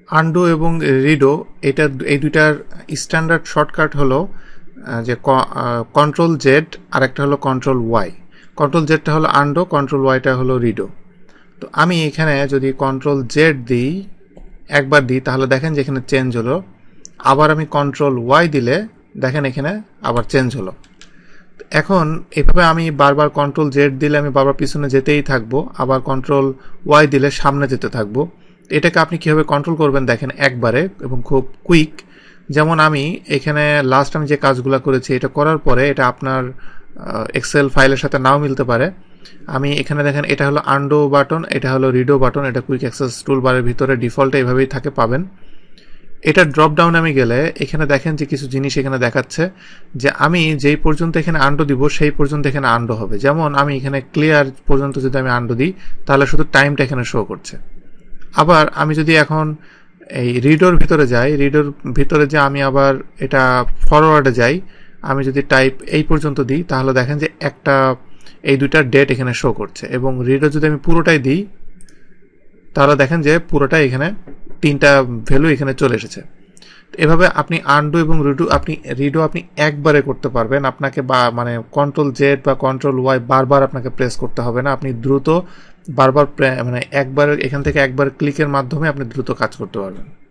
Undo এবং রিডো এটা এই দুইটার স্ট্যান্ডার্ড শর্টকাট হলো যে কন্ট্রোল জেড আর একটা হলো কন্ট্রোল ওয়াই। কন্ট্রোল জেডটা হলো আন্ডো, কন্ট্রোল ওয়াইটা হলো রিডো। তো আমি এখানে যদি কন্ট্রোল জেড দিই, একবার দিই, তাহলে দেখেন যে এখানে চেঞ্জ হলো। আবার আমি কন্ট্রোল ওয়াই দিলে দেখেন এখানে আবার চেঞ্জ হলো। এখন এভাবে আমি বারবার কন্ট্রোল জেড দিলে আমি বারবার পিছনে যেতেই থাকবো, আবার কন্ট্রোল ওয়াই দিলে সামনে যেতে থাকবো। এটাকে আপনি কীভাবে কন্ট্রোল করবেন দেখেন একবারে এবং খুব কুইক। যেমন আমি এখানে লাস্ট আমি যে কাজগুলো করেছি এটা করার পরে এটা আপনার এক্সেল ফাইলের সাথে নাও মিলতে পারে। আমি এখানে দেখেন এটা হলো আন্ডো বাটন, এটা হলো রিডো বাটন, এটা কুইক অ্যাক্সেস টুল বারের ভিতরে ডিফল্টে এভাবেই থাকে পাবেন। এটা ড্রপ ডাউন আমি গেলে এখানে দেখেন যে কিছু জিনিস এখানে দেখাচ্ছে যে আমি যেই পর্যন্ত এখানে আন্ডো দিব সেই পর্যন্ত এখানে আন্ডো হবে। যেমন আমি এখানে ক্লিয়ার পর্যন্ত যদি আমি আন্ডো দিই তাহলে শুধু টাইমটা এখানে শো করছে। আবার আমি যদি এখন এই রিডোর ভিতরে যাই, রিডোর ভিতরে যে আমি আবার এটা ফরওয়ার্ডে যাই, আমি যদি টাইপ এই পর্যন্ত দিই তাহলে দেখেন যে এই দুইটার ডেট এখানে শো করছে। এবং রিডো যদি আমি পুরোটাই দিই তাহলে দেখেন যে পুরোটাই এখানে তিনটা ভ্যালু এখানে চলে এসেছে। এভাবে আপনি আন্ডু এবং রিডো আপনি একবারে করতে পারবেন। আপনাকে মানে কন্ট্রোল জেড বা কন্ট্রোল ওয়াই বারবার আপনাকে প্রেস করতে হবে না। আপনি দ্রুত বারবার মানে একবার এখান থেকে একবার ক্লিকের মাধ্যমে আপনি দ্রুত কাজ করতে পারবেন।